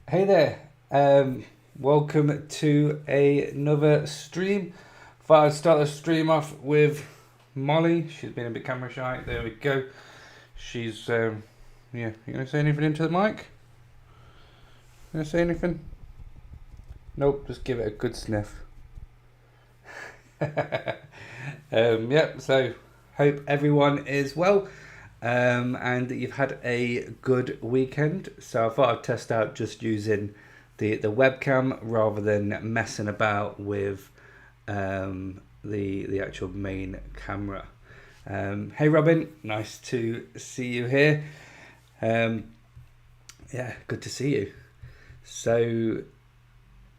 Hey there, welcome to another stream. Thought I'd start the stream off with Molly. She's been a bit camera shy. There we go. She's, yeah, you gonna say anything into the mic? Gonna say anything? Nope, just give it a good sniff. Yep, so hope everyone is well. And that you've had a good weekend. So I thought I'd test out just using the webcam rather than messing about with the actual main camera. Hey Robin, nice to see you here. Yeah, good to see you. So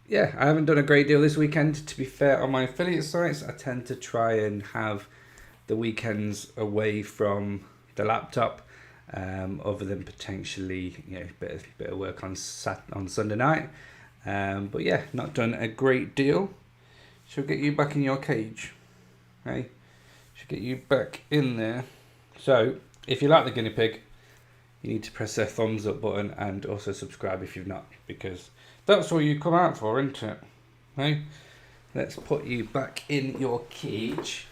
yeah, I haven't done a great deal this weekend. To be fair, on my affiliate sites, I tend to try and have the weekends away from the laptop, other than potentially bit of work on Sunday night. But yeah, not done a great deal. Should get you back in your cage. Hey, should get you back in there. So if you like the guinea pig, you need to press the thumbs up button and also subscribe if you've not, because that's what you come out for, isn't it? Hey, let's put you back in your cage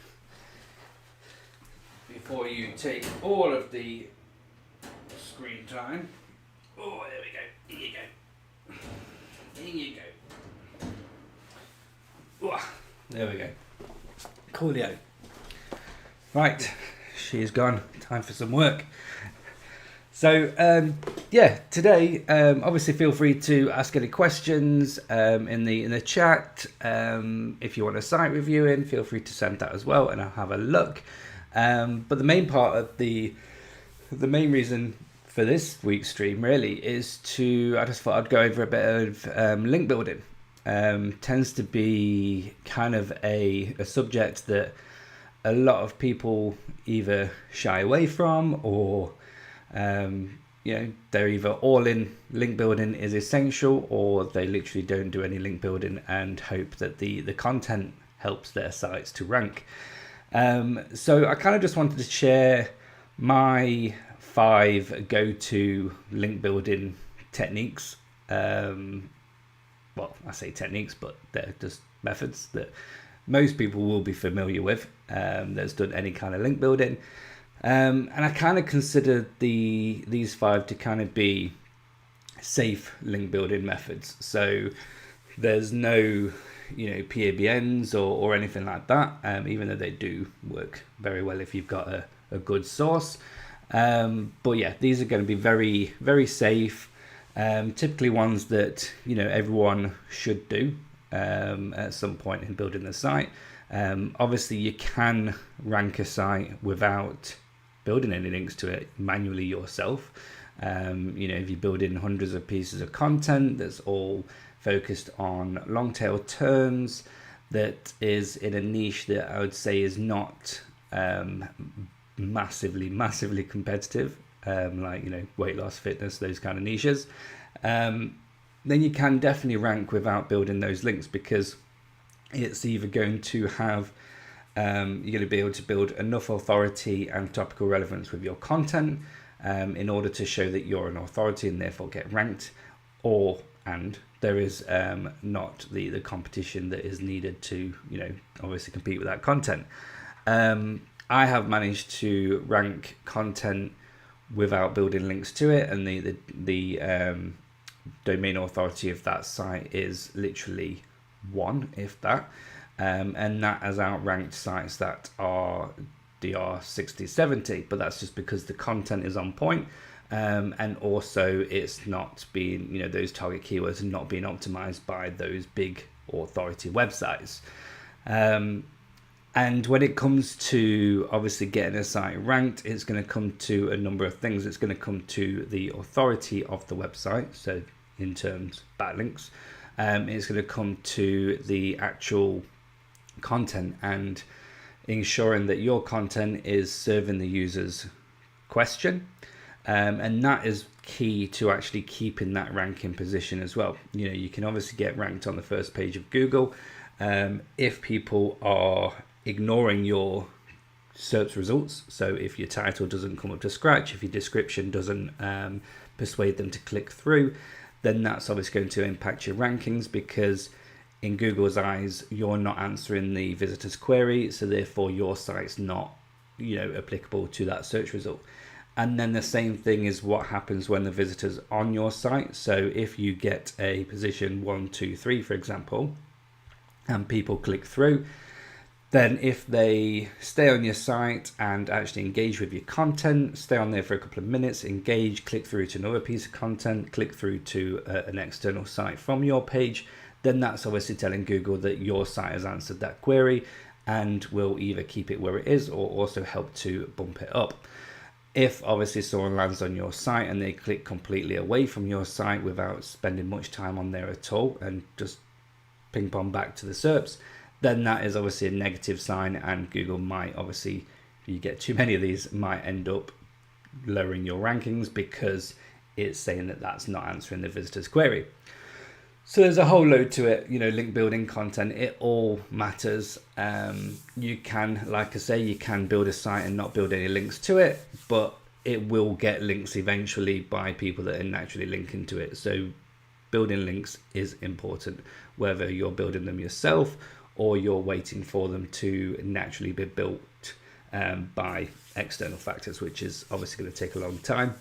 before you take all of the screen time. Oh, there we go. Here you go. Here you go. Oh, there we go. Coolio. Right, she's gone. Time for some work. So, yeah, today, obviously feel free to ask any questions in the chat. If you want a site reviewing, feel free to send that as well, and I'll have a look. But the main part of the main reason for this week's stream really is I just thought I'd go over a bit of link building. Tends to be kind of a subject that a lot of people either shy away from, or they're either all in link building is essential, or they literally don't do any link building and hope that the content helps their sites to rank. So I kind of just wanted to share my 5 go-to link building techniques. Well, I say techniques, but they're just methods that most people will be familiar with that's done any kind of link building. And I kind of consider these 5 to kind of be safe link building methods. So there's no PABNs or anything like that, even though they do work very well if you've got a good source. But yeah, these are going to be very, very safe, typically ones that everyone should do at some point in building the site. Obviously you can rank a site without building any links to it manually yourself. If you build in hundreds of pieces of content that's all focused on long tail terms, that is in a niche that I would say is not massively competitive, like weight loss, fitness, those kind of niches, then you can definitely rank without building those links, because it's either going to have you're going to be able to build enough authority and topical relevance with your content in order to show that you're an authority and therefore get ranked, and there is not the competition that is needed to obviously compete with that content. I have managed to rank content without building links to it, and the domain authority of that site is literally 1, if that, and that has outranked sites that are DR 60, 70, but that's just because the content is on point. And also it's not being, those target keywords are not being optimized by those big authority websites. And when it comes to obviously getting a site ranked, it's going to come to a number of things. It's going to come to the authority of the website, so in terms backlinks. It's going to come to the actual content and ensuring that your content is serving the user's question. And that is key to actually keeping that ranking position as well. You can obviously get ranked on the first page of Google if people are ignoring your search results. So if your title doesn't come up to scratch, if your description doesn't persuade them to click through, then that's obviously going to impact your rankings, because in Google's eyes, you're not answering the visitor's query, so therefore your site's not, applicable to that search result. And then the same thing is what happens when the visitor's on your site. So if you get a position 1, 2, 3, for example, and people click through, then if they stay on your site and actually engage with your content, stay on there for a couple of minutes, engage, click through to another piece of content, click through to an external site from your page, then that's obviously telling Google that your site has answered that query and will either keep it where it is or also help to bump it up. If obviously someone lands on your site and they click completely away from your site without spending much time on there at all and just ping pong back to the SERPs, then that is obviously a negative sign, and Google might obviously, if you get too many of these, might end up lowering your rankings because it's saying that that's not answering the visitor's query. So there's a whole load to it, link building, content, it all matters. You can, like I say, you can build a site and not build any links to it, but it will get links eventually by people that are naturally linking to it. So building links is important, whether you're building them yourself or you're waiting for them to naturally be built by external factors, which is obviously going to take a long time.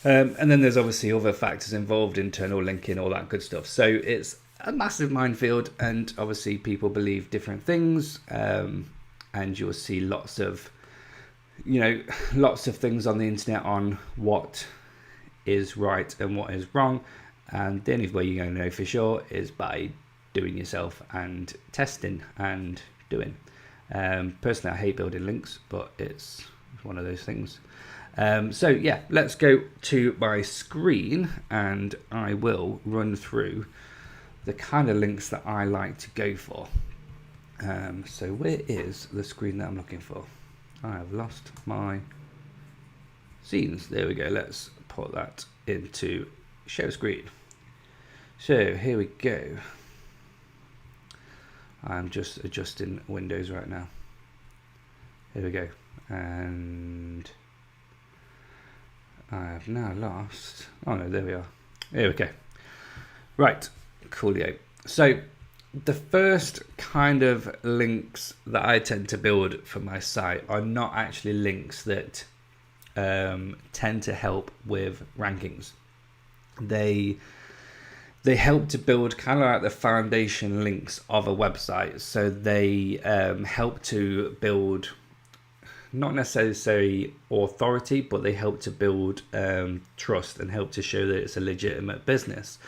And then there's obviously other factors involved, internal linking, all that good stuff. So it's a massive minefield, and obviously people believe different things, and you'll see lots of things on the internet on what is right and what is wrong. And the only way you're going to know for sure is by doing yourself and testing and doing. Personally, I hate building links, but it's one of those things. So yeah, let's go to my screen and I will run through the kind of links that I like to go for. So where is the screen that I'm looking for? I have lost my scenes. There we go. Let's put that into show screen. So here we go. I'm just adjusting Windows right now. Here we go. And I have now lost. Oh no, there we are. Here we go. Right, coolio. So the first kind of links that I tend to build for my site are not actually links that tend to help with rankings. They help to build kind of like the foundation links of a website. So they help to build not necessarily authority, but they help to build trust and help to show that it's a legitimate business.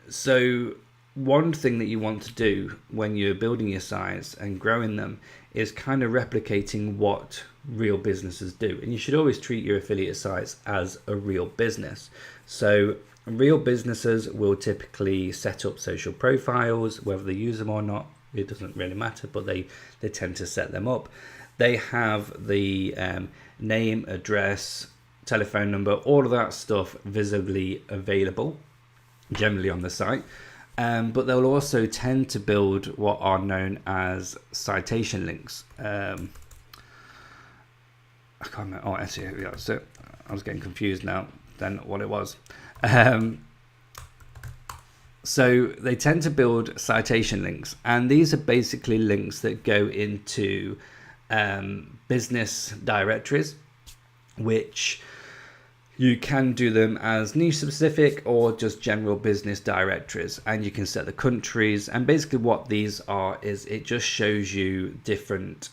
So one thing that you want to do when you're building your sites and growing them is kind of replicating what real businesses do. And you should always treat your affiliate sites as a real business. So real businesses will typically set up social profiles, whether they use them or not, it doesn't really matter, but they tend to set them up. They have the name, address, telephone number, all of that stuff visibly available, generally on the site. But they'll also tend to build what are known as citation links. I can't remember. Oh, actually, that's it. I was getting confused now than what it was. So they tend to build citation links, and these are basically links that go into business directories, which you can do them as niche specific or just general business directories, and you can set the countries. And basically what these are is it just shows you different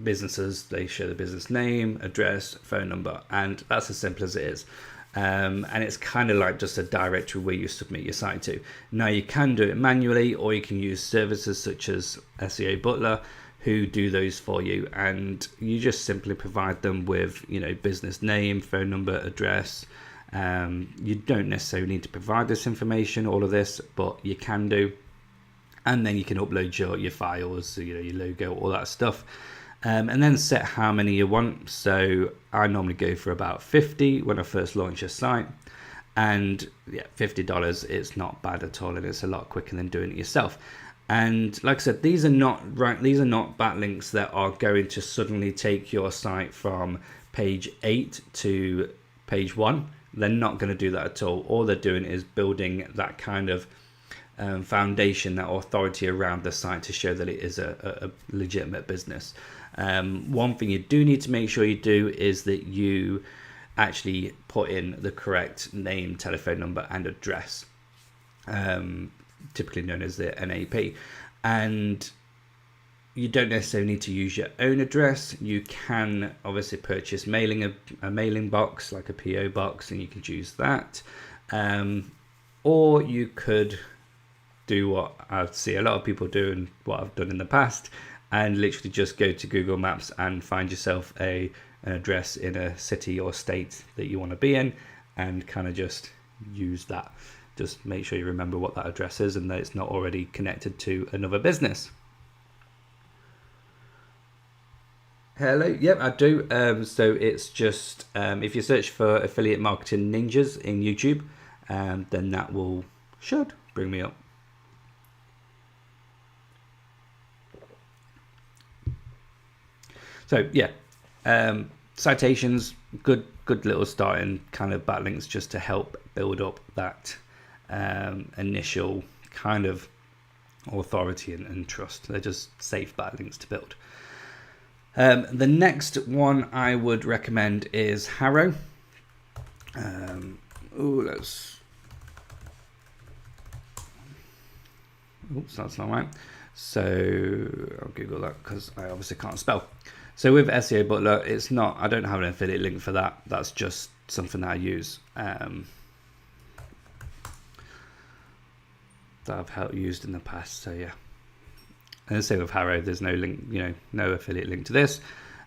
businesses. They show the business name, address, phone number, and that's as simple as it is. And it's kind of like just a directory where you submit your site to. Now you can do it manually, or you can use services such as SEO Butler who do those for you, and you just simply provide them with, business name, phone number, address. You don't necessarily need to provide this information, all of this, but you can do. And then you can upload your files, your logo, all that stuff. And then set how many you want. So I normally go for about 50 when I first launch a site, and yeah, $50, it's not bad at all, and it's a lot quicker than doing it yourself. And like I said, these are not backlinks that are going to suddenly take your site from page 8 to page 1 they're not going to do that at all. All they're doing is building that kind of foundation, that authority around the site to show that it is a legitimate business. One thing you do need to make sure you do is that you actually put in the correct name, telephone number and address, typically known as the NAP. And you don't necessarily need to use your own address. You can obviously purchase a mailing box, like a PO box, and you could use that. Or you could do what I see a lot of people do and what I've done in the past, and literally just go to Google Maps and find yourself an address in a city or state that you want to be in, and kind of just use that. Just make sure you remember what that address is and that it's not already connected to another business. Hello, yep, I do. So it's just, if you search for Affiliate Marketing Ninjas in YouTube, then that should bring me up. So yeah, citations, good little starting kind of backlinks just to help build up that initial kind of authority and trust. They're just safe backlinks to build. The next one I would recommend is Harrow. Oops, that's not right. So I'll Google that because I obviously can't spell. So with SEO Butler, I don't have an affiliate link for that. That's just something that I use, that I've used in the past. So yeah. And the same with Harrow, there's no link, no affiliate link to this.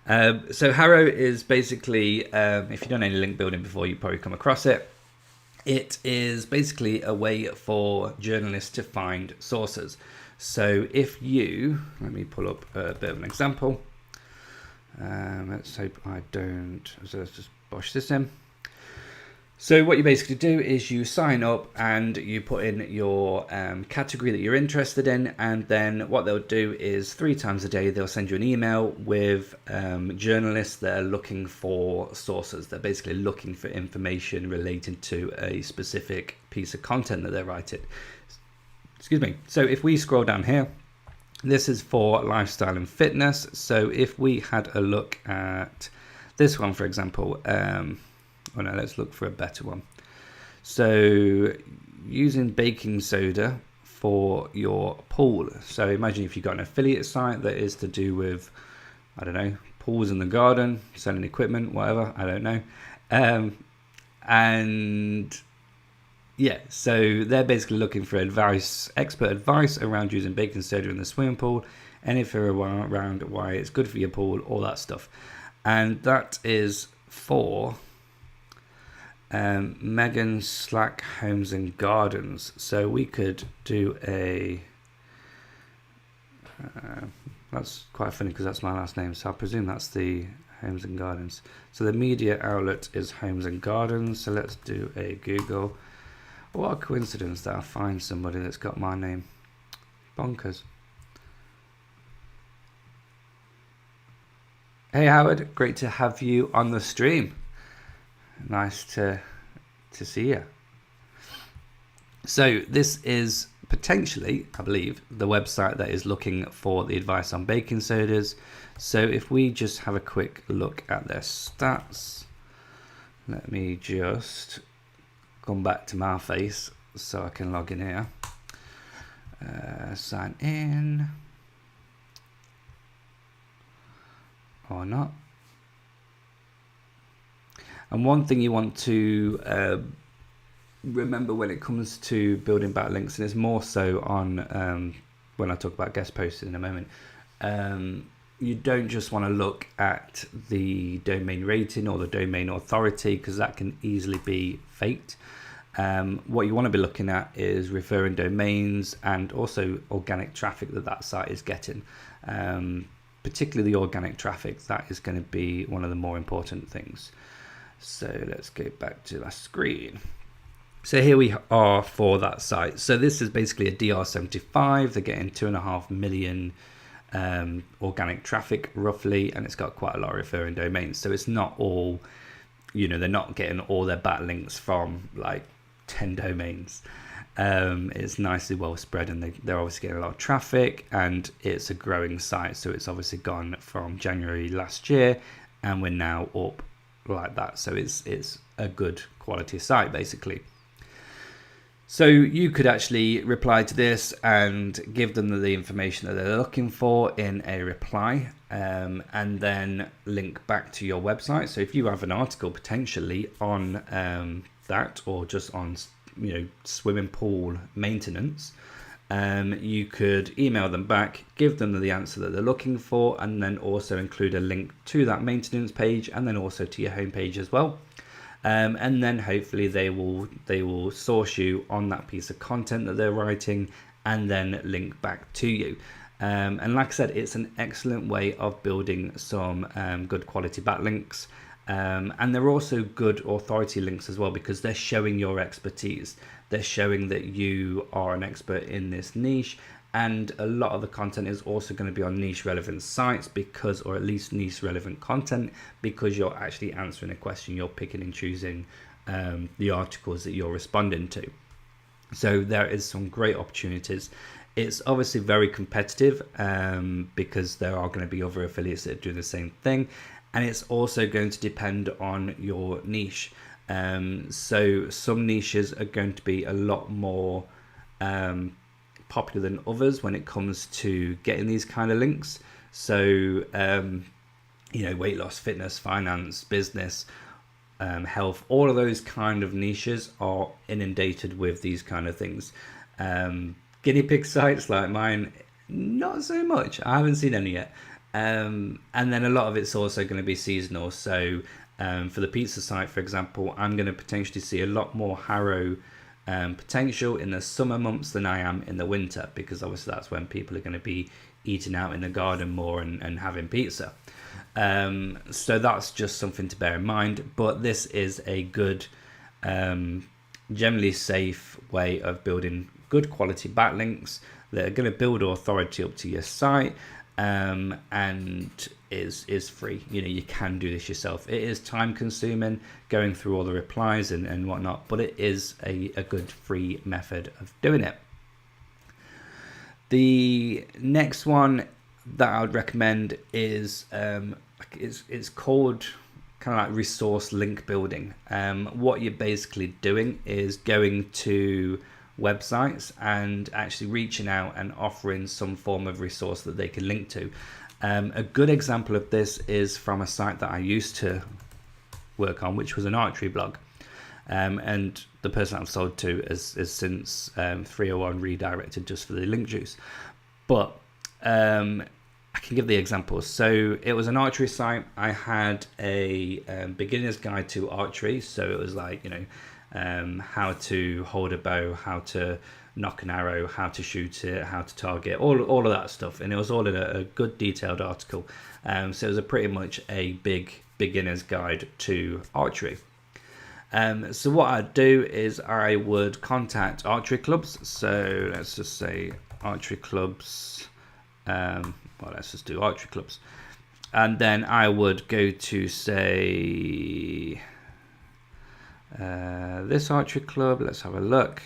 So Harrow is basically, if you've done any link building before, you probably come across it. It is basically a way for journalists to find sources. So if let me pull up a bit of an example. Let's hope I don't, so let's just bosh this in. So what you basically do is you sign up and you put in your category that you're interested in, and then what they'll do is 3 times a day they'll send you an email with journalists that are looking for sources. They're basically looking for information related to a specific piece of content that they're writing. Excuse me. So if we scroll down here, this is for lifestyle and fitness. So if we had a look at this one, for example, let's look for a better one. So using baking soda for your pool. So imagine if you've got an affiliate site that is to do with, I don't know, pools in the garden, selling equipment, whatever, I don't know. And yeah, so they're basically looking for expert advice around using baking soda in the swimming pool, anything around why it's good for your pool, all that stuff. And that is for Megan Slack Homes and Gardens. So we could do that's quite funny because that's my last name, so I presume that's the Homes and Gardens. So the media outlet is Homes and Gardens. So let's do a Google. What a coincidence that I find somebody that's got my name. Bonkers. Hey Howard, great to have you on the stream. Nice to see you. So this is potentially, I believe, the website that is looking for the advice on baking sodas. So if we just have a quick look at their stats, let me just come back to my face so I can log in here. Sign in or not. And one thing you want to remember when it comes to building backlinks, and it's more so on when I talk about guest posting in a moment, you don't just want to look at the domain rating or the domain authority, because that can easily be faked. What you want to be looking at is referring domains and also organic traffic that site is getting. Particularly the organic traffic, that is going to be one of the more important things. So let's go back to that screen. So here we are for that site. So this is basically a DR75. They're getting 2.5 million organic traffic roughly, and it's got quite a lot of referring domains. So it's not all they're not getting all their backlinks from like 10 domains. It's nicely well spread, and they're obviously getting a lot of traffic, and it's a growing site. So it's obviously gone from January last year, and we're now up like that. So it's a good quality site basically. So you could actually reply to this and give them the information that they're looking for in a reply, and then link back to your website. So if you have an article potentially on that, or just on swimming pool maintenance, you could email them back, give them the answer that they're looking for, and then also include a link to that maintenance page, and then also to your homepage as well. And then hopefully they will source you on that piece of content that they're writing, and then link back to you. And like I said, it's an excellent way of building some good quality backlinks. And they're also good authority links as well, because they're showing your expertise. They're showing that you are an expert in this niche. And a lot of the content is also going to be on niche relevant sites, or at least niche relevant content, because you're actually answering a question. You're picking and choosing the articles that you're responding to. So there is some great opportunities. It's obviously very competitive, because there are going to be other affiliates that do the same thing. And it's also going to depend on your niche. So some niches are going to be a lot more popular than others when it comes to getting these kind of links. So weight loss, fitness, finance, business, health, all of those kind of niches are inundated with these kind of things. Guinea pig sites like mine, not so much. I haven't seen any yet. And then a lot of it's also going to be seasonal. So for the pizza site, for example, I'm going to potentially see a lot more Harrow potential in the summer months than I am in the winter, because obviously that's when people are going to be eating out in the garden more and having pizza. So that's just something to bear in mind. But this is a good, generally safe way of building good quality backlinks that are going to build authority up to your site, and is free. You can do this yourself. It is time consuming going through all the replies and whatnot, but it is a good free method of doing it. The next one that I would recommend is it's called kind of like resource link building. What you're basically doing is going to websites and actually reaching out and offering some form of resource that they can link to. A good example of this is from a site that I used to work on, which was an archery blog. And the person I've sold to has since 301 redirected just for the link juice. But I can give the examples. So it was an archery site. I had a beginner's guide to archery. So it was like, how to hold a bow, how to knock an arrow, how to shoot it, how to target, all of that stuff. And it was all in a good detailed article. So it was pretty much a big beginner's guide to archery. So what I'd do is I would contact archery clubs. So let's just say archery clubs. Let's just do archery clubs. And then I would go to, say, this archery club. Let's have a look.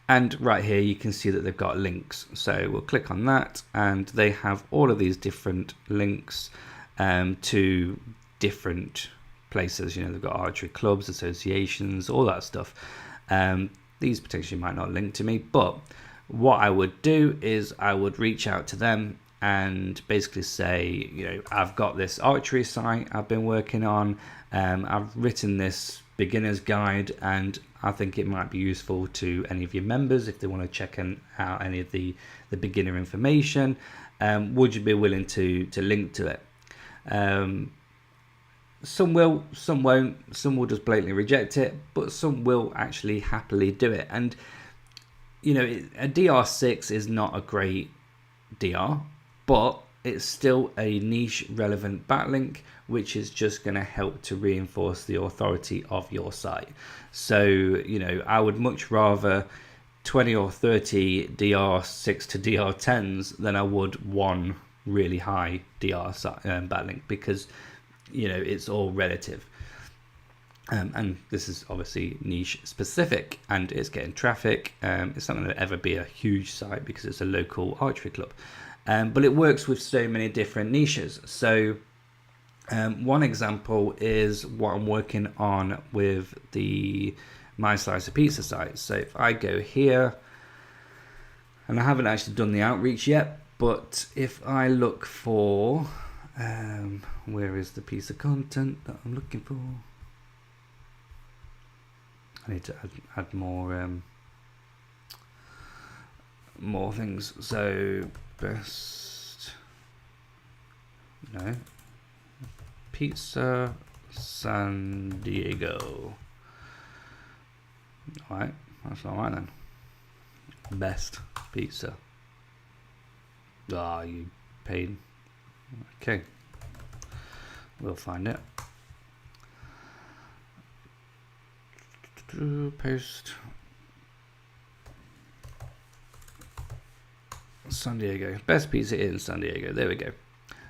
And right here you can see that they've got links. So we'll click on that, and they have all of these different links to different places. They've got archery clubs, associations, all that stuff. These potentially might not link to me, but what I would do is I would reach out to them and basically say, I've got this archery site I've been working on. I've written this beginner's guide, and I think it might be useful to any of your members if they want to check out any of the beginner information. Would you be willing to link to it? Some will, some won't. Some will just blatantly reject it, but some will actually happily do it. And a DR6 is not a great DR, but it's still a niche relevant backlink, which is just going to help to reinforce the authority of your site. So, I would much rather 20 or 30 DR6 to DR10s than I would one really high DR backlink, because it's all relative. And this is obviously niche specific, and it's getting traffic. It's not going to ever be a huge site because it's a local archery club, but it works with so many different niches. So one example is what I'm working on with the My Slice of Pizza site. So if I go here, and I haven't actually done the outreach yet, but if I look for where is the piece of content that I'm looking for? I need to add more things. So best pizza San Diego. All right, that's all right then. Best pizza. Ah, you paid. Okay, we'll find it. Post San Diego, best pizza in San Diego. There we go.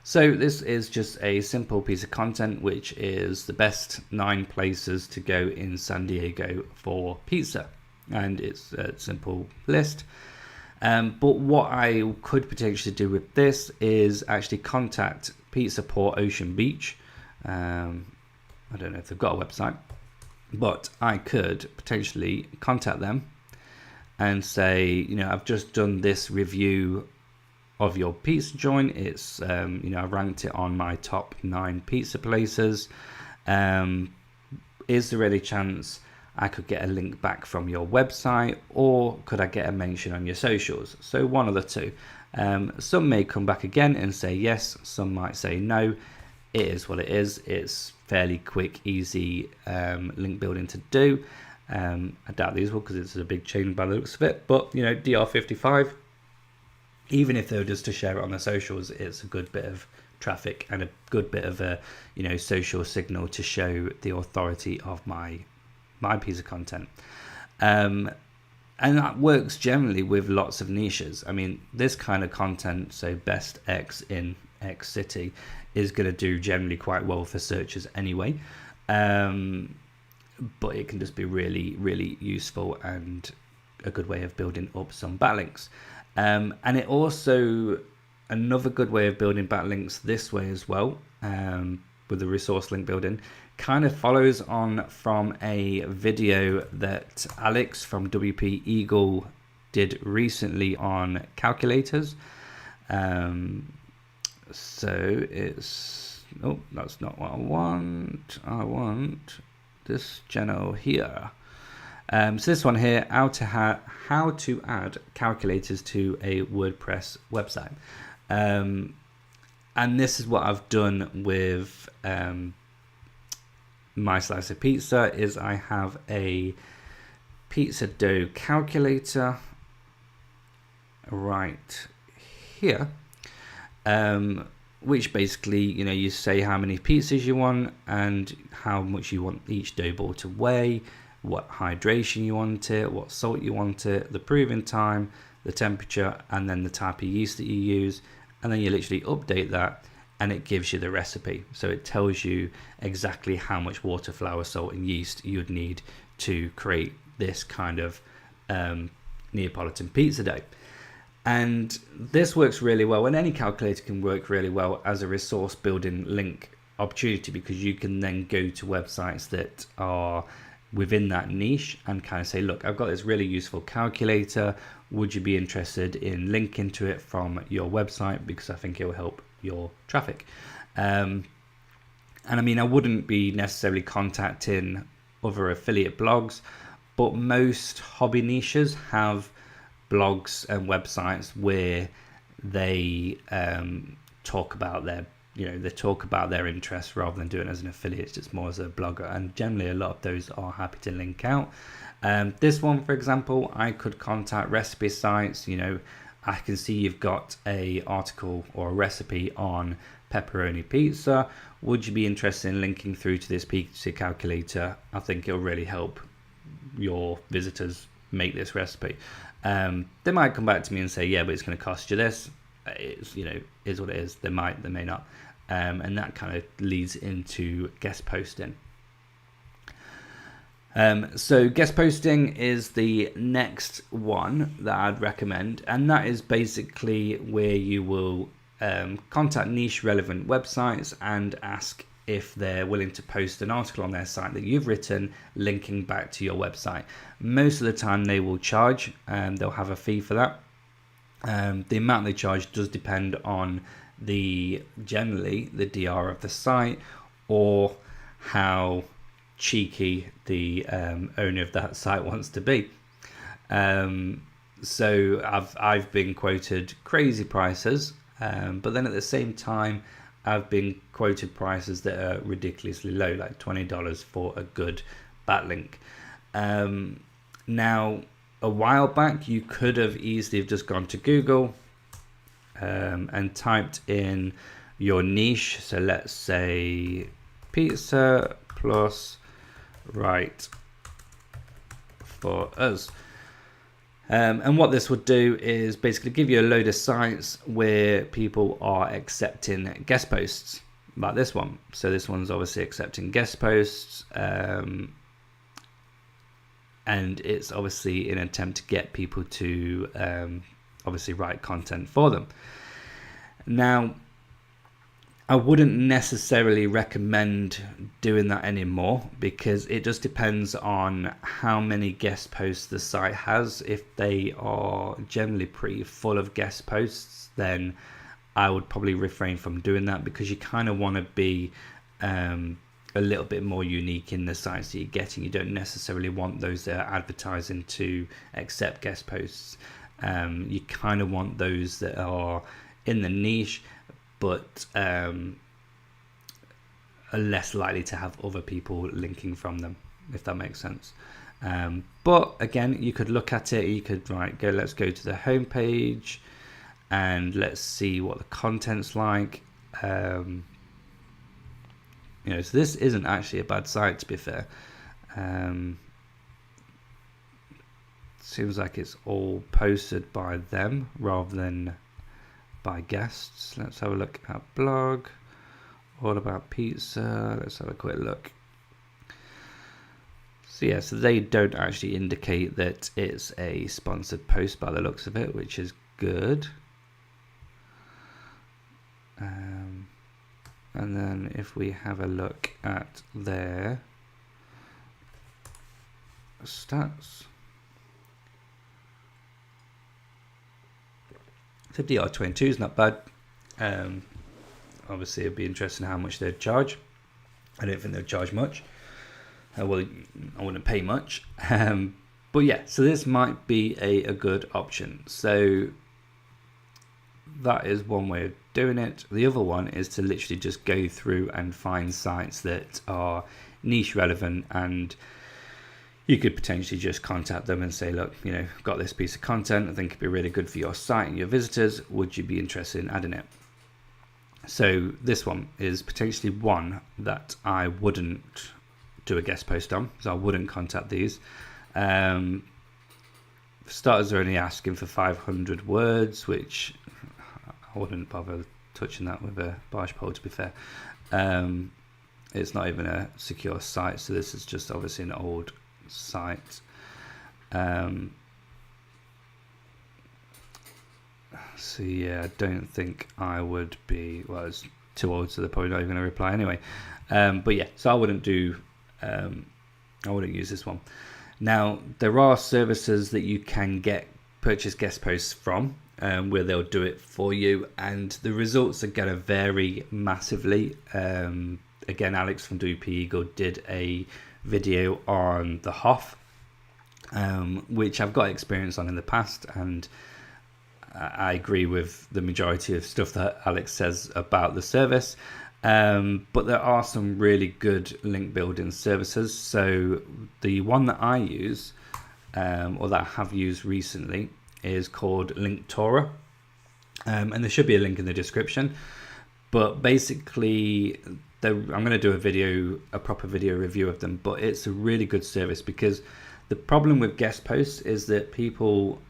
So this is just a simple piece of content, which is the best 9 places to go in San Diego for pizza, and it's a simple list. But what I could potentially do with this is actually contact Pizza Port Ocean Beach. I don't know if they've got a website, but I could potentially contact them and say, I've just done this review of your pizza joint. It's, I ranked it on my top 9 pizza places. Is there any chance I could get a link back from your website, or could I get a mention on your socials? So one of the two. Some may come back again and say yes, some might say no. It is what it is. It's fairly quick, easy link building to do. I doubt these will, because it's a big chain by the looks of it. But DR55, even if they were just to share it on their socials, it's a good bit of traffic and a good bit of a social signal to show the authority of my piece of content. And that works generally with lots of niches. I mean, this kind of content, so best X in X city, is going to do generally quite well for searchers anyway. But it can just be really, really useful and a good way of building up some backlinks. And it also, another good way of building backlinks this way as well, with the resource link building, kind of follows on from a video that Alex from WP Eagle did recently on calculators. So it's, that's not what I want. I want this channel here. So this one here, how to add calculators to a WordPress website. And this is what I've done with My Slice of Pizza. Is I have a pizza dough calculator right here, which basically, you say how many pizzas you want and how much you want each dough ball to weigh, what hydration you want it, what salt you want it, the proving time, the temperature, and then the type of yeast that you use. And then you literally update that and it gives you the recipe. So it tells you exactly how much water, flour, salt, and yeast you'd need to create this kind of Neapolitan pizza dough. And this works really well, and any calculator can work really well as a resource building link opportunity, because you can then go to websites that are within that niche and kind of say, look, I've got this really useful calculator. Would you be interested in linking to it from your website? Because I think it will help your traffic. And I mean, I wouldn't be necessarily contacting other affiliate blogs, but most hobby niches have blogs and websites where they talk about their interests rather than doing it as an affiliate, just more as a blogger. And generally a lot of those are happy to link out. This one, for example, I could contact recipe sites. I can see you've got a article or a recipe on pepperoni pizza. Would you be interested in linking through to this pizza calculator? I think it'll really help your visitors make this recipe. They might come back to me and say, yeah, but it's going to cost you this. It's, is what it is. They might, they may not. and that kind of leads into guest posting. So guest posting is the next one that I'd recommend, and that is basically where you will contact niche relevant websites and ask if they're willing to post an article on their site that you've written linking back to your website. Most of the time they will charge, they'll have a fee for that. The amount they charge does depend on generally the DR of the site, or how cheeky the owner of that site wants to be. So I've been quoted crazy prices, but then at the same time I've been quoted prices that are ridiculously low, like $20 for a good backlink. Now, a while back you could have easily just gone to Google and typed in your niche. So let's say pizza plus right for us. And what this would do is basically give you a load of sites where people are accepting guest posts, like this one. So this one's obviously accepting guest posts, and it's obviously in an attempt to get people to obviously write content for them. Now, I wouldn't necessarily recommend doing that anymore, because it just depends on how many guest posts the site has. If they are generally pretty full of guest posts, then I would probably refrain from doing that, because you kind of want to be a little bit more unique in the sites that you're getting. You don't necessarily want those that are advertising to accept guest posts. You kind of want those that are in the niche, but are less likely to have other people linking from them, if that makes sense. But again, you could look at it, you could let's go to the home page and let's see what the content's like. So this isn't actually a bad site, to be fair. Seems like it's all posted by them rather than by guests. Let's have a look at blog, all about pizza. Let's have a quick look. So yeah, so they don't actually indicate that it's a sponsored post by the looks of it, which is good. And then if we have a look at their stats, 50R22 is not bad. Obviously it'd be interesting how much they'd charge. I don't think they'd charge much. Well, I wouldn't pay much. But yeah, so this might be a good option. So that is one way of doing it. The other one is to literally just go through and find sites that are niche relevant, and you could potentially just contact them and say, look, I've got this piece of content, I think it'd be really good for your site and your visitors. Would you be interested in adding it? So this one is potentially one that I wouldn't do a guest post on, so I wouldn't contact these. For starters, they're only asking for 500 words, which I wouldn't bother touching that with a barge pole, to be fair. It's not even a secure site, so this is just obviously an old site. So yeah, I don't think I would be, well, it's too old, so they're probably not even going to reply anyway. But yeah, so I wouldn't use this one. Now, there are services that you can purchase guest posts from, where they'll do it for you, and the results are going to vary massively. Again, Alex from WP Eagle did a video on the Hoff, which I've got experience on in the past, and I agree with the majority of stuff that Alex says about the service. But there are some really good link building services. So the one that I use, or that I have used recently, is called Linktora, and there should be a link in the description. But basically, I'm going to do a proper video review of them, but it's a really good service, because the problem with guest posts is that people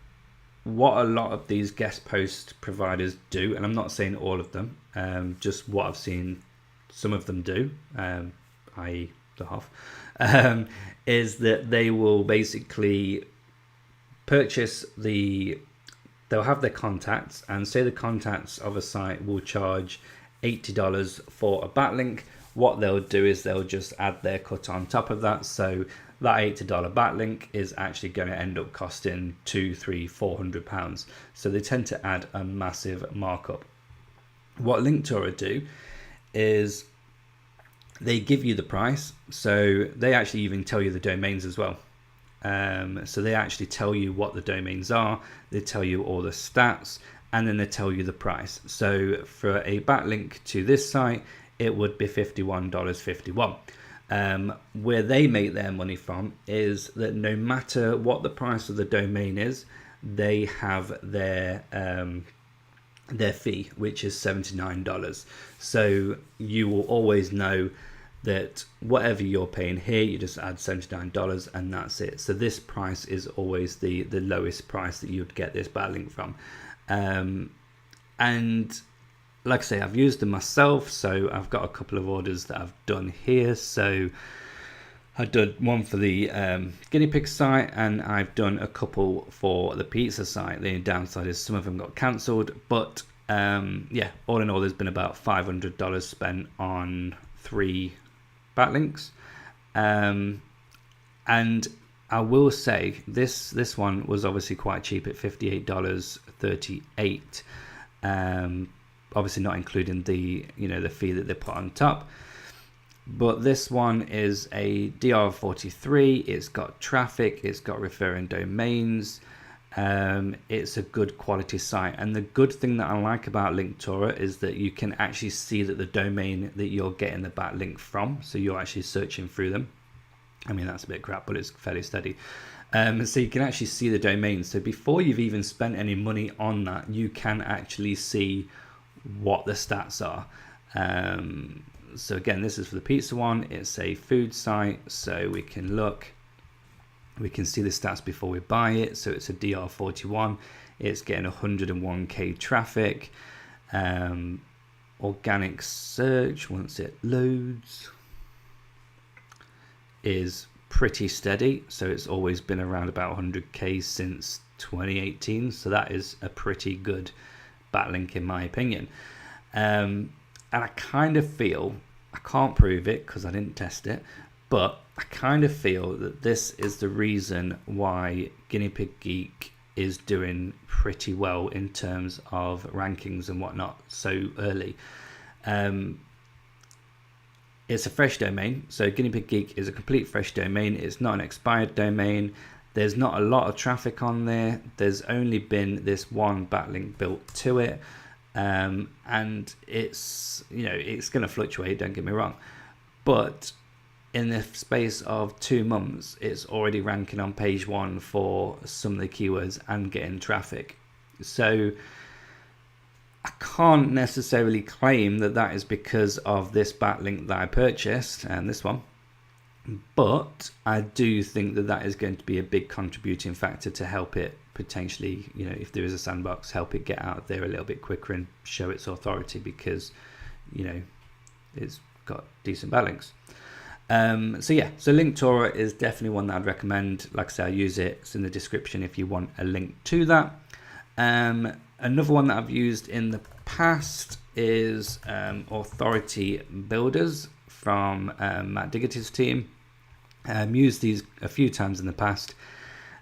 what a lot of these guest post providers do, and I'm not saying all of them, just what I've seen some of them do, i.e. the half, is that they will basically purchase they'll have their contacts, and say the contacts of a site will charge $80 for a backlink. What they'll do is they'll just add their cut on top of that. So that $80 backlink is actually going to end up costing £200, £300, £400. So they tend to add a massive markup. What Linktora do is they give you the price. So they actually even tell you the domains as well. So they actually tell you what the domains are, they tell you all the stats, and then they tell you the price. So for a backlink to this site, it would be $51.51. Where they make their money from is that no matter what the price of the domain is, they have their fee, which is $79. So you will always know that whatever you're paying here, you just add $79 and that's it. So this price is always the lowest price that you'd get this backlink from. And like I say, I've used them myself, so I've got a couple of orders that I've done here. So I did one for the guinea pig site, and I've done a couple for the pizza site. The downside is some of them got cancelled, but yeah, all in all, there's been about $500 spent on 3 backlinks. And I will say this one was obviously quite cheap at $58.38. Obviously not including the the fee that they put on top. But this one is a DR43. It's got traffic, it's got referring domains. It's a good quality site, and the good thing that I like about Linktora is that you can actually see that the domain that you're getting the backlink from, so you're actually searching through them. I mean, that's a bit crap, but it's fairly steady. So you can actually see the domain. So before you've even spent any money on that, you can actually see what the stats are. So again, this is for the pizza one. It's a food site, so we can look. We can see the stats before we buy it. So it's a DR41. It's getting 101k traffic. Organic search, once it loads, is pretty steady. So it's always been around about 100k since 2018. So that is a pretty good backlink in my opinion. And I kind of feel, I can't prove it because I didn't test it, but I kind of feel that this is the reason why Guinea Pig Geek is doing pretty well in terms of rankings and whatnot so early. It's a fresh domain, so Guinea Pig Geek is a complete fresh domain. It's not an expired domain. There's not a lot of traffic on there. There's only been this one backlink built to it, and it's it's going to fluctuate. Don't get me wrong, but in the space of 2 months, it's already ranking on page 1 for some of the keywords and getting traffic. So I can't necessarily claim that that is because of this backlink that I purchased, and this one, but I do think that that is going to be a big contributing factor to help it potentially, if there is a sandbox, help it get out there a little bit quicker and show its authority, because it's got decent backlinks. So Linktora is definitely one that I'd recommend. Like I say, I use it. It's in the description if you want a link to that. Another one that I've used in the past is Authority Builders from Matt Diggerty's team. Used these a few times in the past,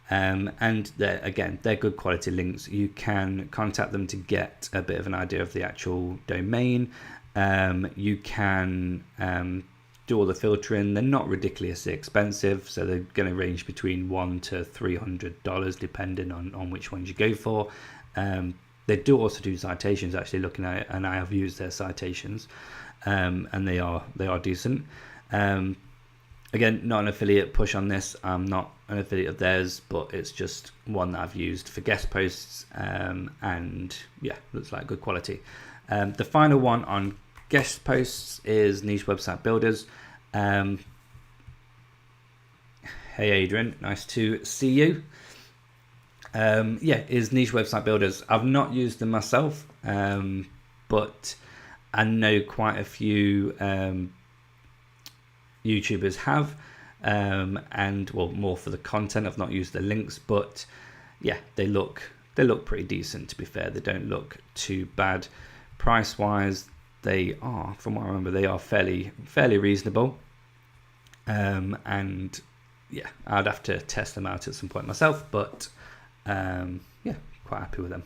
and they're good quality links. You can contact them to get a bit of an idea of the actual domain. You can do all the filtering. They're not ridiculously expensive, so they're going to range between $100 to $300 depending on which ones you go for. They do also do citations, actually, looking at it, and I have used their citations, and they are decent. Again, not an affiliate push on this. I'm not an affiliate of theirs, but it's just one that I've used for guest posts, and yeah, looks like good quality. The final one on guest posts is Niche Website Builders. Hey Adrian, nice to see you. Yeah, is niche website builders. I've not used them myself, but I know quite a few YouTubers have, and well, more for the content. I've not used the links, but yeah, they look pretty decent. To be fair, they don't look too bad. Price wise, they are, from what I remember, they are fairly reasonable. And yeah, I'd have to test them out at some point myself, but yeah, quite happy with them.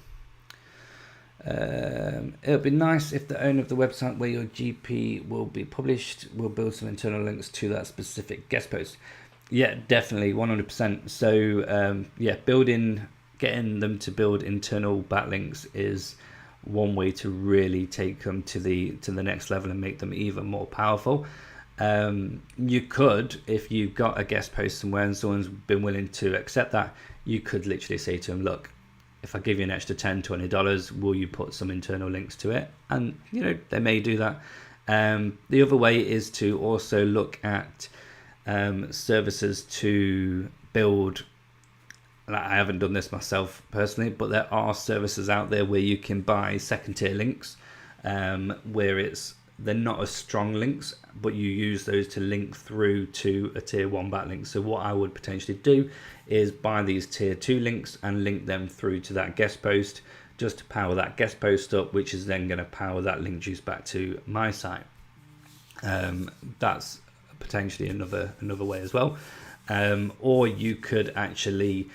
It would be nice if the owner of the website where your GP will be published will build some internal links to that specific guest post. Yeah, definitely, 100%. So yeah, getting them to build internal backlinks is one way to really take them to the next level and make them even more powerful. You could, if you've got a guest post somewhere and someone's been willing to accept that, you could literally say to them, look, if I give you an extra $10, $20, will you put some internal links to it? And, you know, they may do that. The other way is to also look at services to build. I haven't done this myself personally, but there are services out there where you can buy second tier links, where they're not as strong links, but you use those to link through to a tier 1 backlink. So what I would potentially do is buy these tier 2 links and link them through to that guest post, just to power that guest post up, which is then going to power that link juice back to my site. That's potentially another way as well. Or you could actually,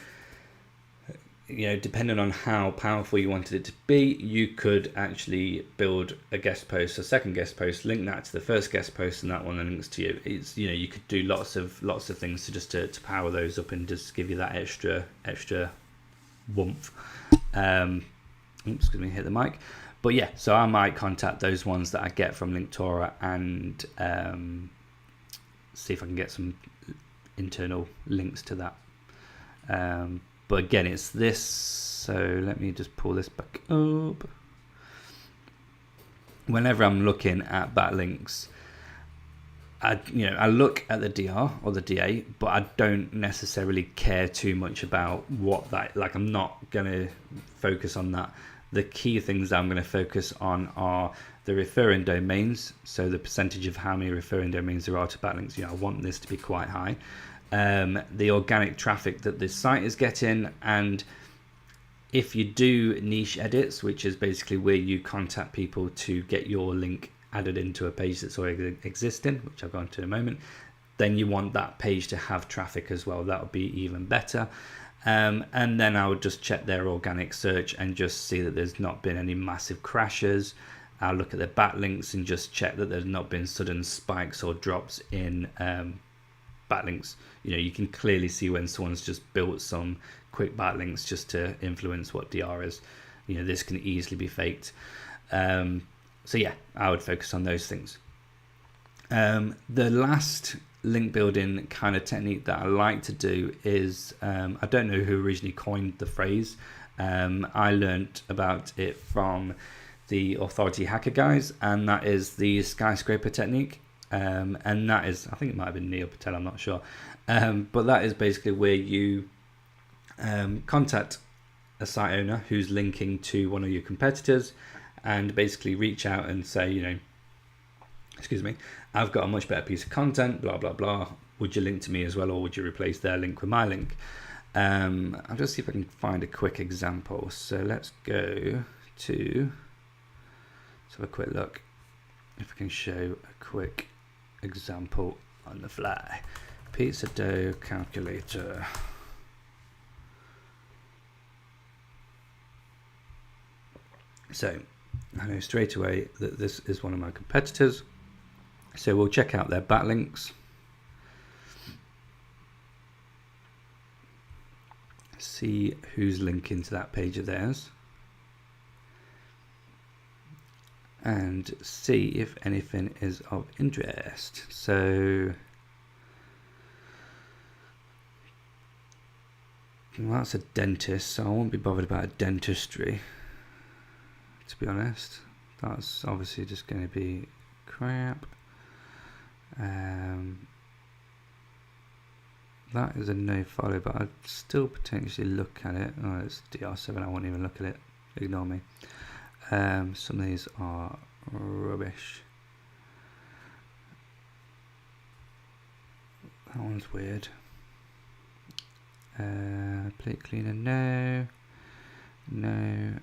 you know, depending on how powerful you wanted it to be, you could actually build a guest post, a second guest post, link that to the first guest post, and that one links to you. It's, you know, you could do lots of things to power those up and just give you that extra oomph. Excuse me, hit the mic. But yeah, so I might contact those ones that I get from Linktora and see if I can get some internal links to that. But again, it's this, so let me just pull this back up. Whenever I'm looking at backlinks, I look at the DR or the DA, but I don't necessarily care too much about what that, like, I'm not going to focus on that. The key things I'm going to focus on are the referring domains, so the percentage of how many referring domains there are to backlinks. You know, I want this to be quite high. The organic traffic that this site is getting, and if you do niche edits, which is basically where you contact people to get your link added into a page that's already existing, which I'll go into in a moment, then you want that page to have traffic as well. That would be even better. And then I would just check their organic search and just see that there's not been any massive crashes. I'll look at their backlinks and just check that there's not been sudden spikes or drops in backlinks. You know, you can clearly see when someone's just built some quick backlinks just to influence what DR is. You know, this can easily be faked. So yeah, I would focus on those things. The last link building kind of technique that I like to do is, I don't know who originally coined the phrase. I learned about it from the Authority Hacker guys, and that is the Skyscraper Technique. And that is, I think it might have been Neil Patel, I'm not sure, but that is basically where you contact a site owner who's linking to one of your competitors and basically reach out and say, you know, excuse me, I've got a much better piece of content, blah blah blah, would you link to me as well, or would you replace their link with my link? I'll just see if I can find a quick example. So let's go to, let's have a quick look if I can show a quick example on the fly. Pizza dough calculator. So I know straight away that this is one of my competitors, so we'll check out their backlinks, see who's linking to that page of theirs, and see if anything is of interest. So well, that's a dentist, so I won't be bothered about a dentistry, to be honest. That's obviously just going to be crap. that is a no follow, but I'd still potentially look at it. Oh, it's DR7, I won't even look at it. Ignore me. Some of these are rubbish. That one's weird. Plate cleaner, no. No.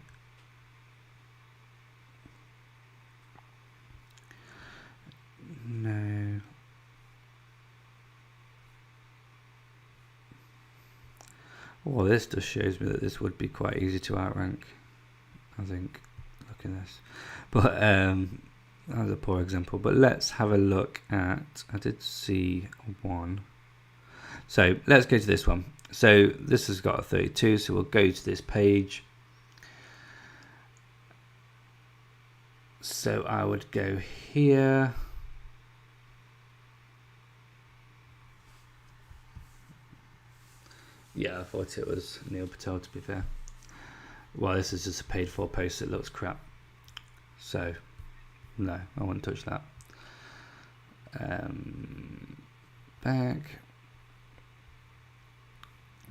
No. Well, this just shows me that this would be quite easy to outrank, I think. Look at this. But that was a poor example. But let's have a look at, I did see one. So let's go to this one. So this has got a 32, so we'll go to this page. So I would go here. Yeah, I thought it was Neil Patel, to be fair. Well, this is just a paid for post, it looks crap. So, no, I won't touch that. Back.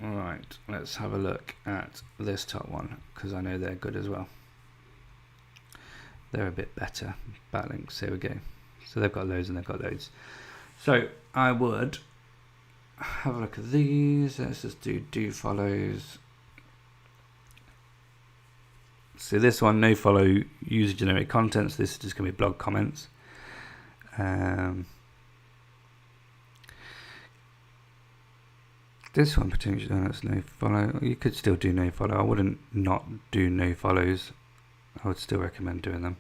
Alright, let's have a look at this top one, because I know they're good as well. They're a bit better. Backlinks, here we go. So they've got loads and they've got loads. So I would have a look at these. Let's just do follows. So this one, no follow user generated content. So this is just going to be blog comments. This one potentially, that's no follow. You could still do no follow. I wouldn't not do no follows. I would still recommend doing them.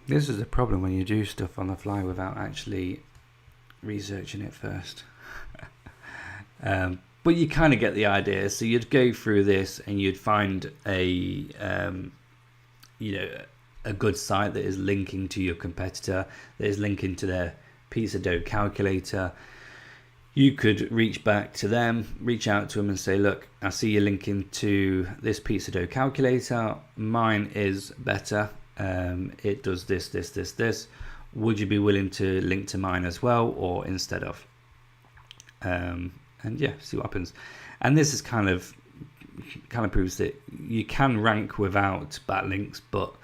This is a problem when you do stuff on the fly without actually researching it first. But you kind of get the idea. So you'd go through this and you'd find a a good site that is linking to your competitor, that is linking to their pizza dough calculator. You could reach back to them, reach out to them and say, look, I see you linking to this pizza dough calculator. Mine is better. It does this, this, this, this. Would you be willing to link to mine as well, or instead of? And yeah, see what happens. And this is kind of proves that you can rank without backlinks, but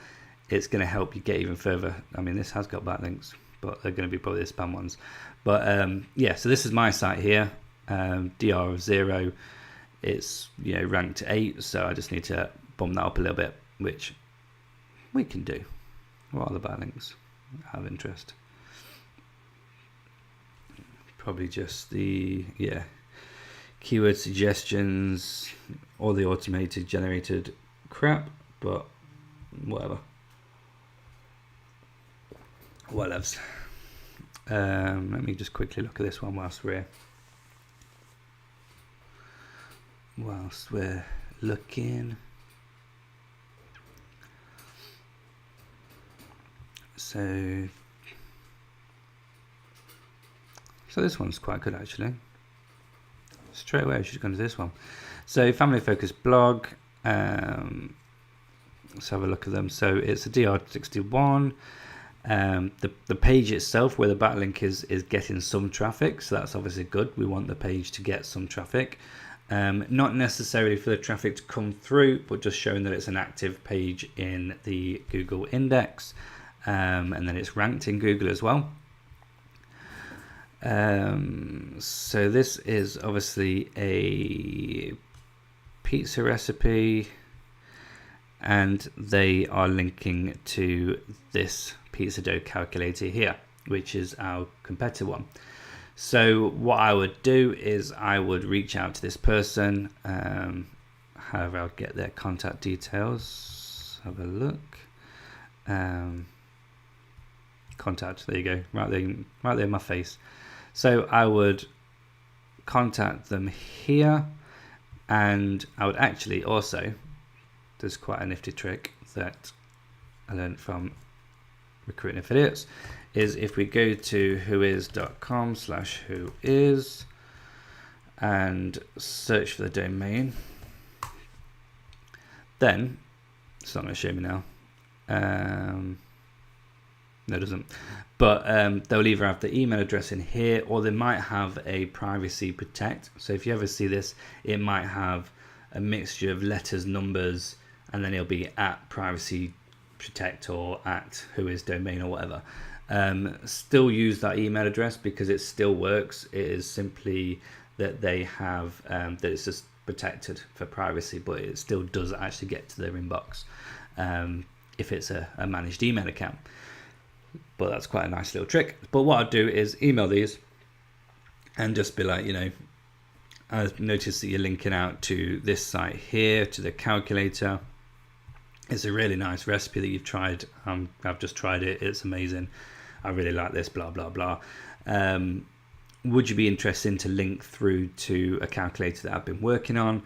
it's going to help you get even further. I mean, this has got backlinks, but they're going to be probably the spam ones. But yeah, so this is my site here, DR of 0. It's ranked 8, so I just need to bump that up a little bit, which we can do. What are the backlinks out of interest? Probably just the keyword suggestions, all the automated generated crap, but whatever. Whatevs. Let me just quickly look at this one whilst we're looking. So this one's quite good actually. Straight away I should go into this one. So family focused blog. Let's have a look at them. So it's a DR61. The page itself, where the backlink is getting some traffic, so that's obviously good. We want the page to get some traffic, not necessarily for the traffic to come through, but just showing that it's an active page in the Google index, and then it's ranked in Google as well. So this is obviously a pizza recipe, and they are linking to this pizza dough calculator here, which is our competitor one. So what I would do is I would reach out to this person. However, I'll get their contact details. Have a look. Contact, there you go, right there in my face. So I would contact them here, and I would actually also, there's quite a nifty trick that I learned from Recruiting Affiliates, is if we go to whois.com/whois and search for the domain, then it's not going to show me now. No, it doesn't. But they'll either have the email address in here, or they might have a privacy protect. So if you ever see this, it might have a mixture of letters, numbers, and then it'll be at privacy protect or at who is domain or whatever. Still use that email address because it still works. It is simply that they have that it's just protected for privacy, but it still does actually get to their inbox if it's a managed email account. But that's quite a nice little trick. But what I'd do is email these and just be like, I've noticed that you're linking out to this site here, to the calculator. It's a really nice recipe that you've tried. I've just tried it. It's amazing. I really like this, blah, blah, blah. Would you be interested to link through to a calculator that I've been working on?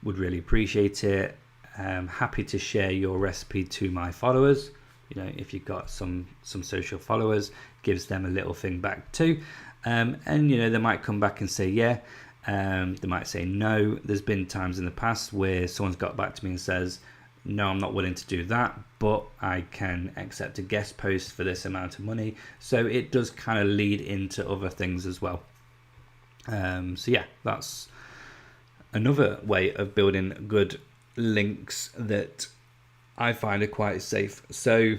Would really appreciate it. Happy to share your recipe to my followers. If you've got some social followers, gives them a little thing back too. And they might come back and say yeah. They might say no. There's been times in the past where someone's got back to me and says, no, I'm not willing to do that, but I can accept a guest post for this amount of money. So it does kind of lead into other things as well. So yeah, that's another way of building good links that I find are quite safe. So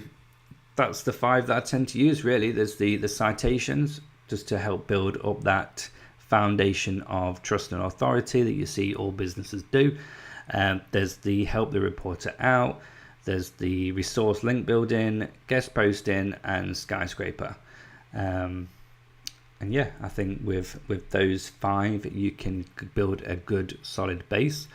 that's the 5 that I tend to use really. There's the citations, just to help build up that foundation of trust and authority that you see all businesses do. There's the help the reporter out. There's the resource link building, guest posting, and Skyscraper. And yeah, I think with those 5, you can build a good solid base.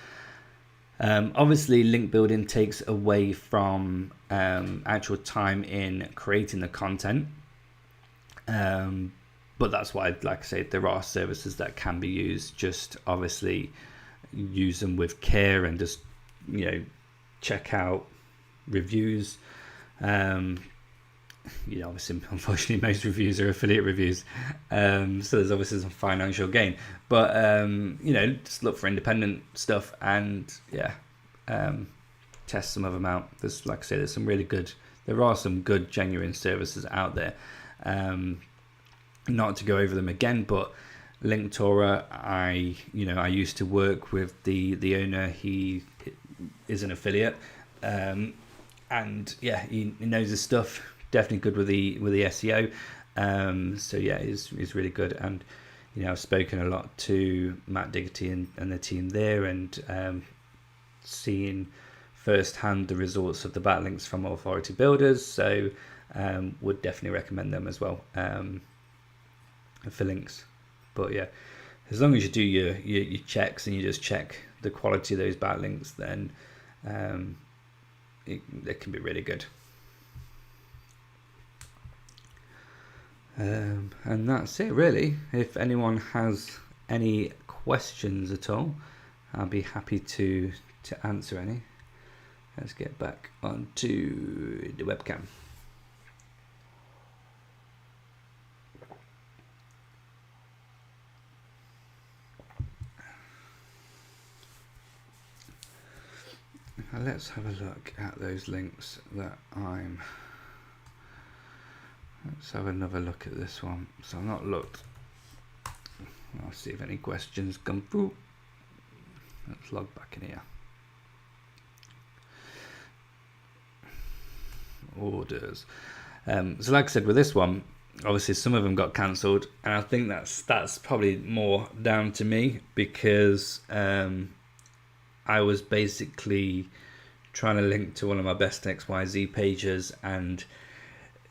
Obviously, link building takes away from actual time in creating the content. But that's why, like I say, there are services that can be used. Just obviously use them with care and just check out reviews. Obviously, unfortunately, most reviews are affiliate reviews, so there's obviously some financial gain. But just look for independent stuff and test some of them out. There's, like I say, there are some good genuine services out there. Not to go over them again, but Linktora, I used to work with the owner. He is an affiliate, and yeah, he knows his stuff. Definitely good with the SEO. So yeah, he's really good. And I've spoken a lot to Matt Diggerty and the team there, and seeing firsthand the results of the backlinks from authority builders. So would definitely recommend them as well for links. But yeah, as long as you do your checks and you just check the quality of those backlinks, then it can be really good. And that's it really. If anyone has any questions at all, I'll be happy to answer any. Let's get back onto the webcam. Now let's have a look at those links that let's have another look at this one. So I've not looked. I'll see if any questions come through. Let's log back in here. Orders. So like I said, with this one, obviously some of them got cancelled, and I think that's probably more down to me, because I was basically trying to link to one of my best XYZ pages, and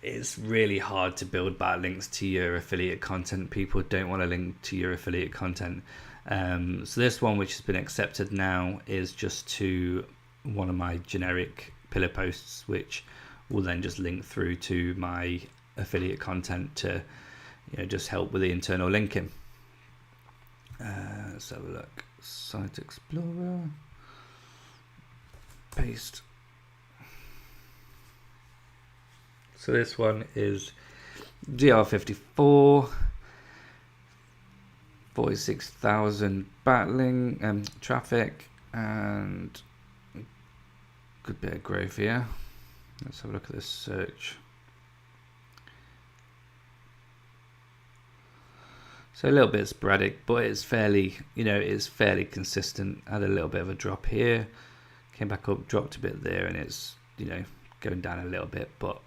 it's really hard to build backlinks to your affiliate content. People don't want to link to your affiliate content. So this one, which has been accepted now, is just to one of my generic pillar posts, which will then just link through to my affiliate content to just help with the internal linking. Let's have a look. Site Explorer, paste. So this one is DR54, 46,000 backlink traffic, and good bit of growth here. Let's have a look at this search. So a little bit sporadic, but it's fairly, it's fairly consistent. Had a little bit of a drop here, came back up, dropped a bit there, and it's, going down a little bit, but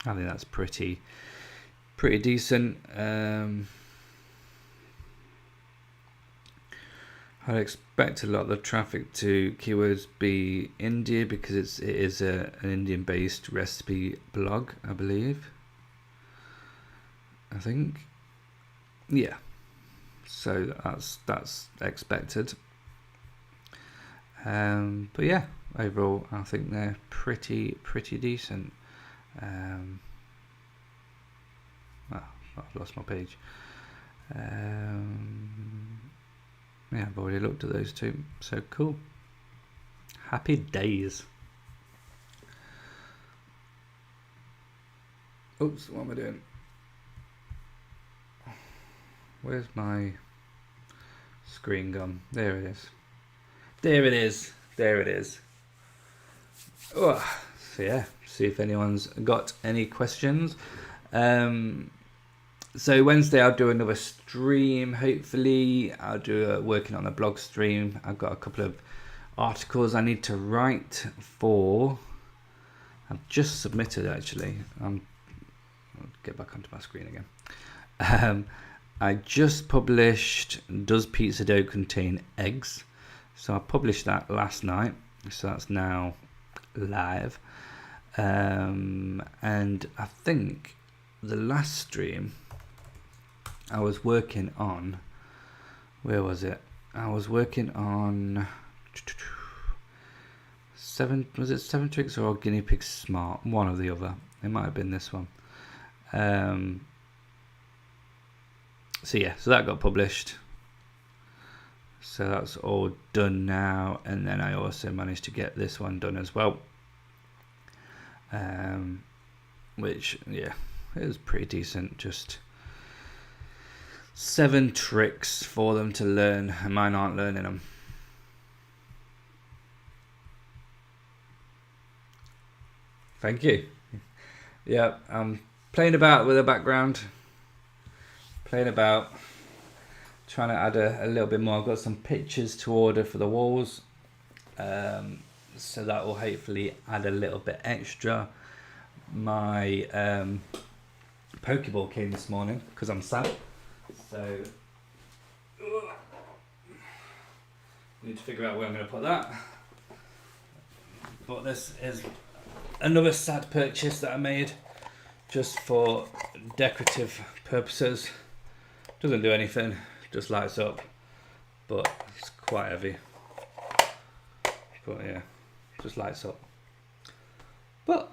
I think that's pretty decent. I'd expect a lot of the traffic to keywords be India because it is an Indian-based recipe blog, I believe. I think, yeah. So that's expected. But yeah, overall, I think they're pretty decent. I've lost my page. Yeah, I've already looked at those two. So cool. Happy days. Oops, what am I doing? Where's my screen gone? There it is. There it is. There it is. Oh, so yeah, see if anyone's got any questions. So Wednesday I'll do another stream. Hopefully I'll do working on a blog stream. I've got a couple of articles I need to write for. I've just submitted actually. I'll get back onto my screen again. I just published Does Pizza Dough Contain Eggs? So I published that last night. So that's now live. And I think the last stream I was working on, where was it? I was working on 7 Tricks or Guinea Pig Smart? One or the other. It might have been this one. So yeah, so that got published. So that's all done now, and then I also managed to get this one done as well. Which, yeah, it was pretty decent. Just 7 tricks for them to learn, and mine aren't learning them. Thank you. Yeah, I'm playing about with the background. Playing about, trying to add a little bit more. I've got some pictures to order for the walls, so that will hopefully add a little bit extra. My Pokeball came this morning because I'm sad, so I need to figure out where I'm going to put that. But this is another sad purchase that I made just for decorative purposes. Doesn't do anything, just lights up, but it's quite heavy. But yeah, just lights up. But,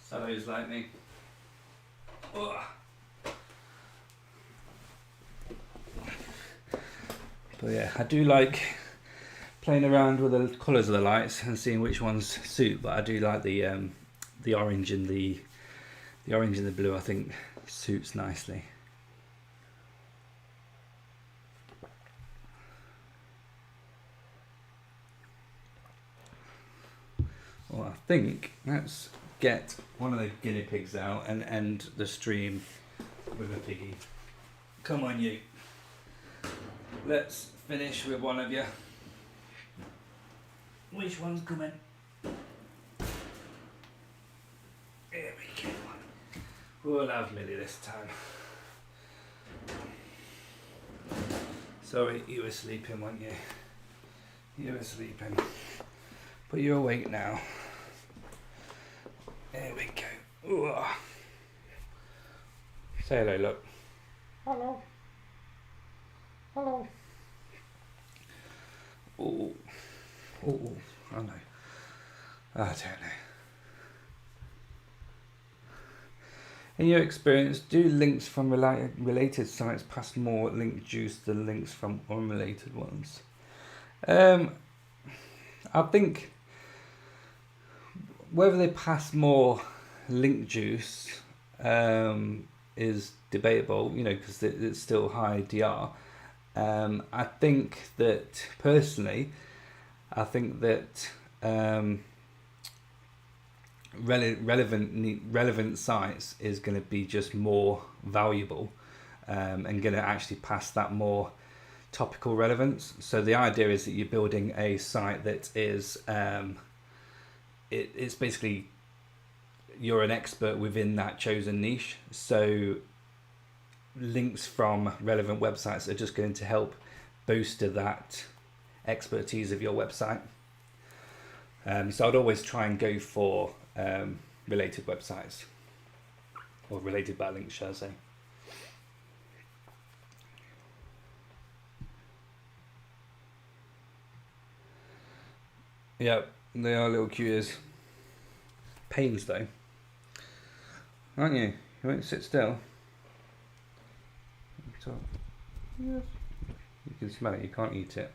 sallows like me. Ugh. But yeah, I do like playing around with the colours of the lights and seeing which ones suit. But I do like the orange and the orange and the blue. I think suits nicely. Well, I think let's get one of the guinea pigs out and end the stream with a piggy. Come on, you. Let's finish with one of you. Which one's coming? Here we go. We'll have Millie this time. Sorry, you were sleeping, weren't you? You were sleeping. But you're awake now. There we go. Ooh. Say hello, look. Hello. Hello. Oh. Oh, I know. I don't know. In your experience, do links from related sites pass more link juice than links from unrelated ones? I think whether they pass more link juice is debatable, because it's still high DR. I think that personally, relevant sites is going to be just more valuable and going to actually pass that more topical relevance. So the idea is that you're building a site that is it's basically you're an expert within that chosen niche. So links from relevant websites are just going to help bolster that expertise of your website. So I'd always try and go for related websites, or related backlinks, shall I say. Yeah, they are little cuties. Pains though, aren't you? You won't sit still. You can smell it, you can't eat it.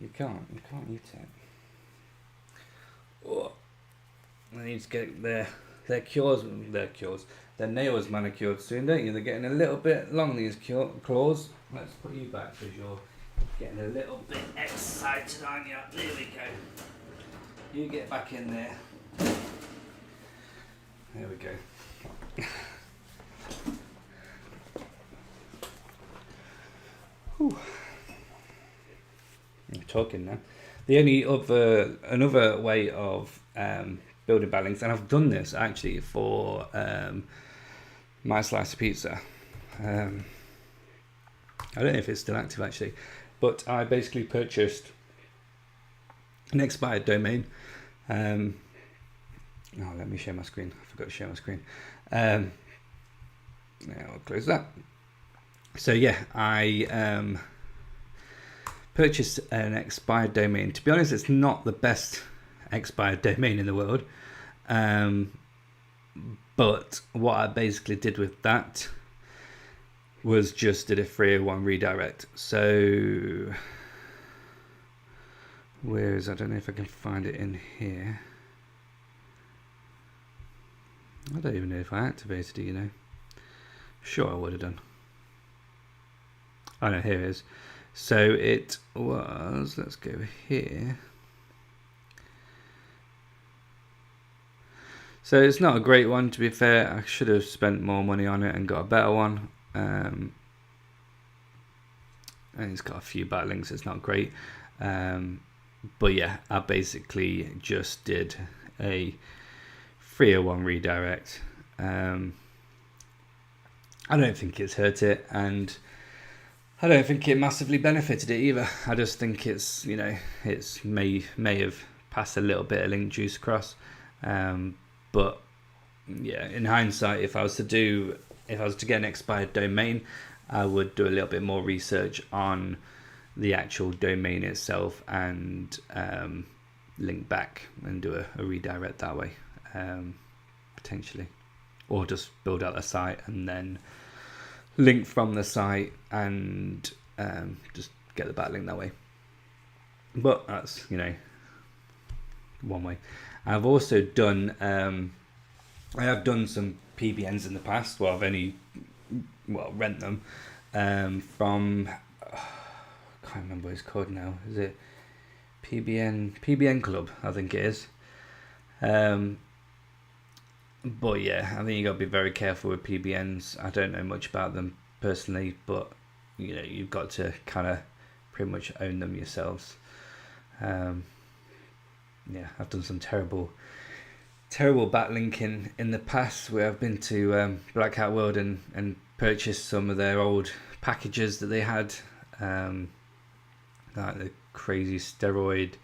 You can't eat it. Oh, I need to get their nails manicured soon, don't you? They're getting a little bit long, these claws. Let's put you back because you're getting a little bit excited, aren't you? There we go. You get back in there. There we go. Whew. I'm talking now. The only another way of building backlinks, and I've done this actually for My Slice of Pizza. I don't know if it's still active actually, but I basically purchased an expired domain. Let me share my screen. I forgot to share my screen. Now I'll close that. So yeah, I purchased an expired domain. To be honest, it's not the best expired domain in the world. But what I basically did with that was just did a 301 redirect. So where is, I don't know if I can find it in here. I don't even know if I activated it, you know. Sure I would have done. Oh no, here it is. So it was, let's go here. So it's not a great one, to be fair. I should have spent more money on it and got a better one. And it's got a few backlinks, it's not great. But yeah, I basically just did a 301 redirect. I don't think it's hurt it, and I don't think it massively benefited it either. I just think it's, you know, it's may have passed a little bit of link juice across. But yeah, in hindsight, if I was to get an expired domain, I would do a little bit more research on the actual domain itself and link back and do a redirect that way, potentially, or just build out the site and then link from the site and just get the backlink that way. But that's, you know, one way. I've also done I have done some PBNs in the past. Well, I've only rent them from I can't remember what it's called now. Is it PBN Club? I think it is. But yeah, I think you got to be very careful with PBNs. I don't know much about them personally, but you know, you've got to kind of pretty much own them yourselves. Yeah, I've done some terrible backlinking in the past, where I've been to Black Hat World and purchased some of their old packages that they had, like the crazy steroid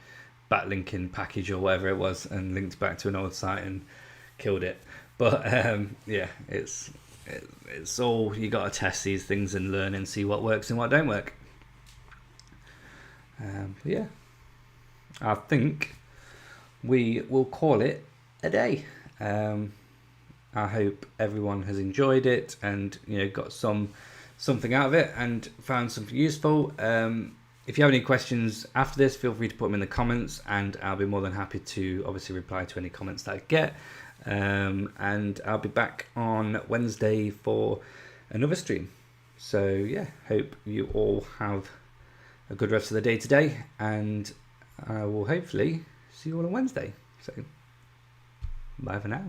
backlinking package or whatever it was, and linked back to an old site and killed it. But yeah, it's all, you got to test these things and learn and see what works and what don't work. Yeah, I think we will call it a day. I hope everyone has enjoyed it and, you know, got something out of it and found something useful. If you have any questions after this, feel free to put them in the comments, and I'll be more than happy to obviously reply to any comments that I get. And I'll be back on Wednesday for another stream. So yeah, hope you all have a good rest of the day today, and I will hopefully see you all on Wednesday. So bye for now.